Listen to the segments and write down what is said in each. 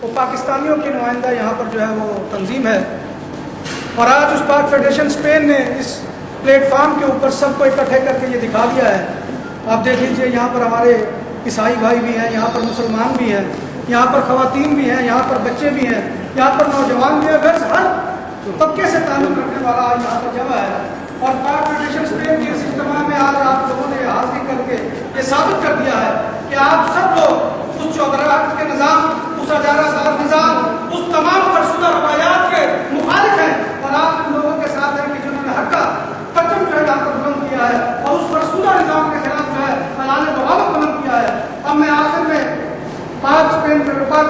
وہ پاکستانیوں کی نمائندہ یہاں پر جو ہے وہ تنظیم ہے، اور آج اس پاک فیڈریشن اسپین نے اس پلیٹ فارم کے اوپر سب کو اکٹھے کر کے یہ دکھا دیا ہے۔ آپ دیکھ لیجئے یہاں پر ہمارے عیسائی بھائی بھی ہیں، یہاں پر مسلمان بھی ہیں، یہاں پر خواتین بھی ہیں، یہاں پر بچے بھی ہیں، یہاں پر نوجوان بھی ہیں، غرض ہر طبقے سے تعلق رکھنے والا آج یہاں پر جمع ہے۔ اور پاک فیڈریشن اسپین کے اس اجتماع میں آج آپ لوگوں نے حاضری کر کے یہ ثابت کر دیا ہے کہ آپ سب لوگ اس چودراہٹ کے نظام، اس اجارہ دار نظام، اس تمام فرسودہ روایات کے مخالف ہیں، اور آپ ان لوگوں کے ساتھ ہیں کہ جنہوں نے حق کا پرچم جو ہے یہاں پر بلند کیا ہے اور اس فرسودہ نظام کے خلاف جو ہے اعلان بغاوت بلند کیا ہے۔ اب میں آخر میں پاک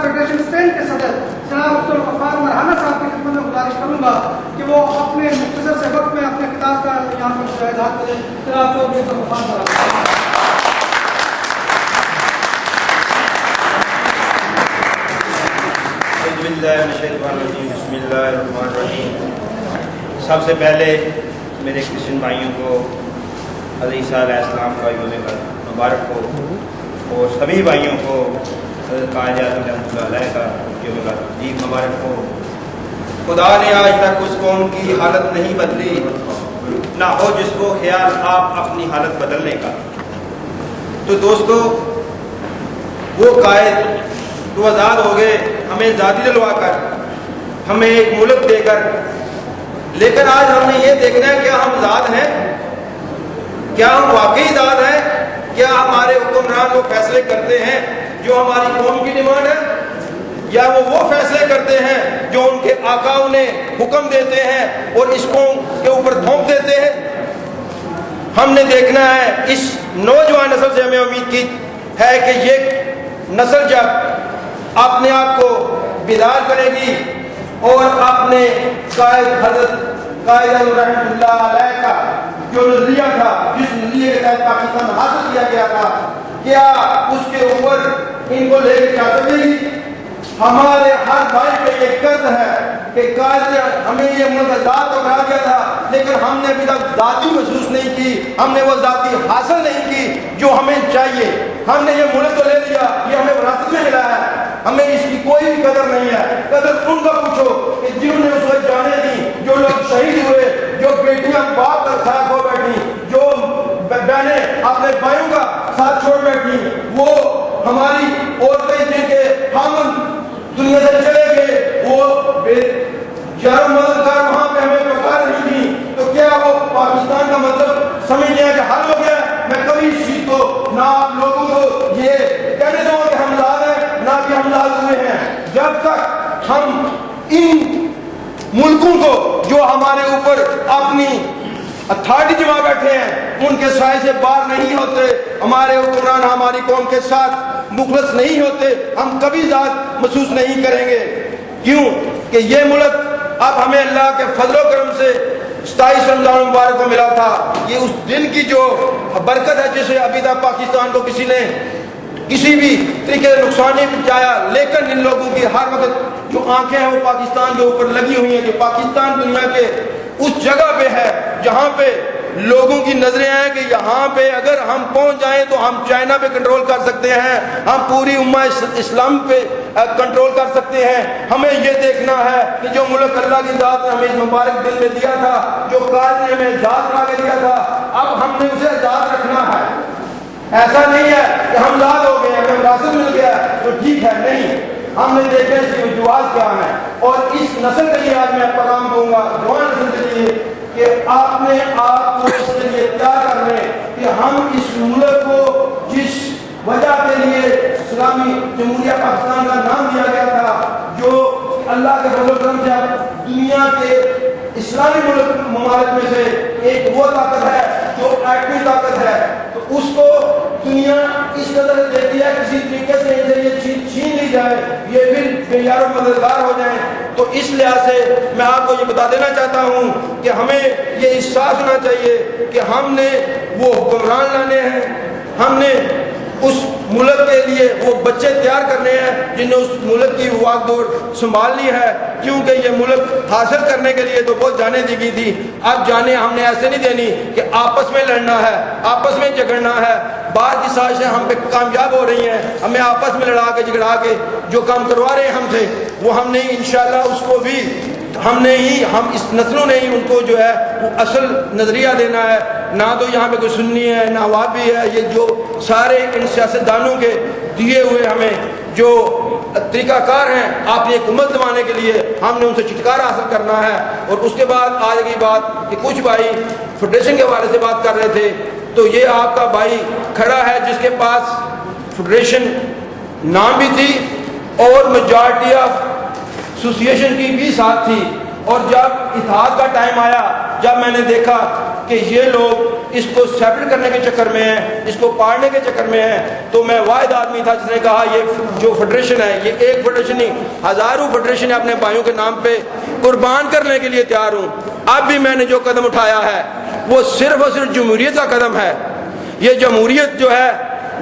فیڈریشن اسپین کے صدر جناب عبد الغفار مرحان صاحب کی خدمت میں گزارش کروں گا کہ وہ اپنے مختصر سے وقت میں اپنے خطاب کا یہاں پر اظہار کریں۔ جناب عبد الغفار مرحان۔ بسم اللہ الرحمن الرحیم۔ سب سے پہلے میرے کرسچن بھائیوں کو حضرت عیسیٰ علیہ السلام کا یوم مبارک ہو، اور سبھی بھائیوں کو حضرت قائد رحمۃ اللہ علیہ کا یوم عید مبارک ہو۔ خدا نے آج تک اس قوم کی حالت نہیں بدلی، نہ ہو جس کو خیال آپ اپنی حالت بدلنے کا۔ تو دوستو، وہ قائد تو آزاد ہو گئے ہمیں ذاتی دلوا کر، ہمیں ایک ملک دے کر، لیکن آج ہم نے یہ دیکھنا ہے کیا ہم آزاد ہیں؟ کیا ہم واقعی آزاد ہیں؟ کیا ہمارے حکمران وہ فیصلے کرتے ہیں جو ہماری قوم کی ڈیمانڈ ہے، یا وہ فیصلے کرتے ہیں جو ان کے آقا انہیں حکم دیتے ہیں اور اس قوم کے اوپر تھوپ دیتے ہیں؟ ہم نے دیکھنا ہے اس نوجوان نسل سے، ہمیں امید کی ہے کہ یہ نسل جب اپنے آپ کو بیدار کرے گی اور اپنے قائد حضرت قائد رحمۃ اللہ علیہ کا جو نظریہ تھا، جس نظریے کے تحت پاکستان حاصل کیا گیا تھا، کیا اس کے اوپر ان کو لے کے جا سکے گی؟ ہمارے ہر بھائی پہ یہ قرض ہے کہ قائد نے ہمیں یہ ملک آزاد تو کرا دیا تھا، لیکن ہم نے ابھی تک ذاتی محسوس نہیں کی، ہم نے وہ ذاتی حاصل نہیں کی جو ہمیں چاہیے۔ ہم نے یہ ملک تو لے لیا، یہ ہمیں وراثت میں ملا ہے، ہمیں اس کی کوئی بھی قدر نہیں ہے۔ قدر ان کا پوچھو کہ جنہوں نے اس وقت جانیں دی، جو لوگ شہید ہوئے، جو بیٹیاں باپ کا ساتھ ہو بیٹھی، جو بہنیں اپنے بھائیوں کا ساتھ چھوڑ بیٹھی، وہ ہماری عورتیں جن کے خامن دنیا سے چلے گئے، وہ یار مدد کر وہاں پہ ہمیں پکار رہی تھی، تو کیا وہ پاکستان کا مطلب سمجھ لیا کہ حل ہو گیا؟ میں کبھی اس چیز کو نہ آپ لوگوں کو یہ کہنے دوں کہ ہم آزاد ہیں، نہ کہ ہم آزاد ہوئے ہیں۔ جب تک ہم ان ملکوں کو جو ہمارے اوپر اپنی اتھارٹی جما بیٹھے ہیں ان کے سائے سے باہر نہیں ہوتے، ہمارے حکمران ہماری قوم کے ساتھ مخلص نہیں ہوتے، ہم کبھی ذات محسوس نہیں کریں گے۔ کیوں کہ یہ ملک اب ہمیں اللہ کے فضل و کرم سے 27 رمضان مبارک کو ملا تھا۔ یہ اس دن کی جو برکت ہے جسے ابھی تک پاکستان کو کسی نے کسی بھی طریقے سے نقصان نہیں پہنچایا، لیکن ان لوگوں کی ہر وقت جو آنکھیں ہیں وہ پاکستان کے اوپر لگی ہوئی ہیں، کہ پاکستان دنیا کے اس جگہ پہ ہے جہاں پہ لوگوں کی نظریں ہیں کہ یہاں پہ اگر ہم پہنچ جائیں تو ہم چائنا پہ کنٹرول کر سکتے ہیں، ہم پوری امہ اسلام پہ کنٹرول کر سکتے ہیں۔ ہمیں یہ دیکھنا ہے کہ جو ملک اللہ کی ذات نے ہمیں اس مبارک دن میں دیا تھا، جو قائد نے ہمیں آزاد کرا کے دیا تھا، اب ہم نے اسے آزاد رکھنا ہے۔ ایسا نہیں ہے کہ ہم آزاد ہو گئے، ہمیں وراثت مل گیا تو ٹھیک ہے، نہیں، ہم نے دیکھا اس کی وجوہات کیا ہیں۔ اور اس نسل کے لیے آج میں پیغام دوں گا، جوان نسل کے لیے، کہ آپ نے آپ کو اس کے لیے تیار کر لیں کہ ہم اس ملک کو جس وجہ کے لیے اسلامی جمہوریہ پاکستان کا نام دیا گیا تھا، جو اللہ کے فضل و کرم سے دنیا کے اسلامی ممالک میں سے ایک وہ طاقت ہے جو ایٹمی طاقت ہے، تو اس کو دنیا اس قدر دیتی ہے کسی طریقے سے ان سے یہ چیز چھین لی جائے، یہ پھر بے یار و مددگار ہو جائیں۔ تو اس لحاظ سے میں آپ کو یہ بتا دینا چاہتا ہوں کہ ہمیں یہ احساس ہونا چاہیے کہ ہم نے وہ حکمران لانے ہیں، ہم نے اس ملک کے لیے وہ بچے تیار کرنے ہیں جن نے اس ملک کی واک دوڑ سنبھالنی ہے، کیونکہ یہ ملک حاصل کرنے کے لیے تو بہت جانیں دی گئی تھی، اب جانیں ہم نے ایسے نہیں دینی کہ آپس میں لڑنا ہے، آپس میں جھگڑنا ہے۔ بعض کی سازشیں ہم پہ کامیاب ہو رہی ہیں، ہمیں آپس میں لڑا کے جھگڑا کے جو کام کروا رہے ہیں ہم سے، وہ ہم نے انشاءاللہ اس کو بھی ہم اس نسلوں نے ہی ان کو جو ہے وہ اصل نظریہ دینا ہے۔ نہ تو یہاں پہ کوئی سنی ہے نہ وہابی ہے، یہ جو سارے ان سیاستدانوں کے دیے ہوئے ہمیں جو طریقہ کار ہیں اپنی حکومت دبانے کے لیے، ہم نے ان سے چھٹکارا حاصل کرنا ہے۔ اور اس کے بعد آج کی بات کہ کچھ بھائی فیڈریشن کے حوالے سے بات کر رہے تھے، تو یہ آپ کا بھائی کھڑا ہے جس کے پاس فیڈریشن نام بھی تھی اور میجارٹی آف ایسوسیشن کی بھی ساتھ تھی، اور جب اتحاد کا ٹائم آیا، جب میں نے دیکھا کہ یہ لوگ اس کو سیپریٹ کرنے کے چکر میں ہیں، اس کو پاڑنے کے چکر میں ہیں، تو میں واحد آدمی تھا جس نے کہا یہ جو فیڈریشن ہے یہ ایک فیڈریشن نہیں، ہزاروں فیڈریشن اپنے بھائیوں کے نام پہ قربان کرنے کے لیے تیار ہوں۔ اب بھی میں نے جو قدم اٹھایا ہے وہ صرف اور صرف جمہوریت کا قدم ہے۔ یہ جمہوریت جو ہے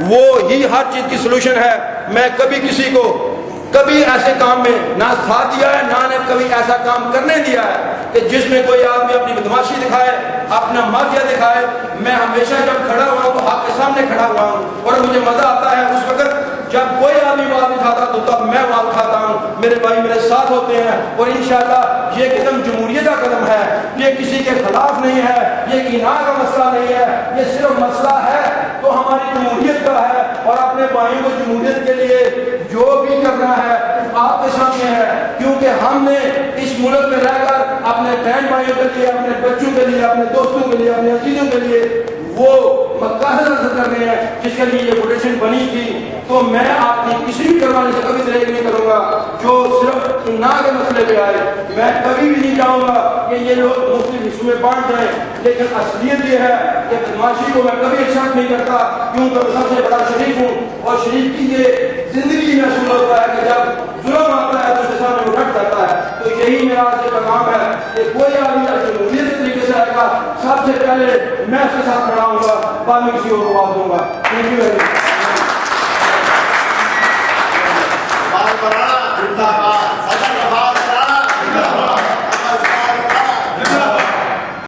وہ ہی ہر چیز کی سلوشن ہے۔ میں کبھی کسی کو کبھی ایسے کام میں نہ ساتھ دیا ہے، نہ نے کبھی ایسا کام کرنے دیا ہے کہ جس میں کوئی آدمی اپنی بدماشی دکھائے، اپنا مافیا دکھائے۔ میں ہمیشہ جب کھڑا ہوا ہوں تو آپ کے سامنے کھڑا ہوا ہوں، اور مجھے مزہ آتا ہے اس وقت جب کوئی آدمی بات اٹھاتا تو تب میں بات اٹھاتا ہوں، میرے بھائی میرے ساتھ ہوتے ہیں۔ اور انشاءاللہ یہ قدم جمہوریت کا قدم ہے، یہ کسی کے خلاف نہیں ہے، یہ اناع کا مسئلہ نہیں ہے، یہ صرف مسئلہ ہے تو ہماری جمہوریت کا ہے۔ اور اپنے بھائیوں کو جمہوریت کے لیے جو بھی کرنا ہے آپ کے سامنے ہے، کیونکہ ہم نے اس ملک میں رہ کر اپنے بہن بھائیوں کے لیے، اپنے بچوں کے لیے، اپنے دوستوں کے لیے، اپنے عزیزوں کے لیے وہ مقاصد حاصل کرنے ہیں جس کے لیے یہ فیڈریشن بنی تھی۔ تو میں آپ کی کسی بھی کروانے سے کبھی دریغ نہیں کروں گا جو صرف اناع کے مسئلے پہ آئے۔ میں کبھی بھی نہیں چاہوں گا کہ یہ لوگ مختلف حصوں میں بانٹ جائیں، لیکن اصلیت یہ ہے کہ بدماشی کو میں کبھی ایکسپٹ نہیں کرتا، کیونکہ سب سے بڑا شریف ہوں، اور شریف کی یہ زندگی میں اصول ہوتا ہے کہ جب ظلم آتا ہے تو اس کے سامنے اٹھٹ جاتا ہے۔ تو یہی میرا آج کا پیغام ہے کہ کوئی آدمی جمہوریت کے طریقے سے آئے گا، سب سے پہلے میں اس کے ساتھ کھڑا ہوں گا، بعد میں کسی اور کو بات دوں گا۔ Thank you very much.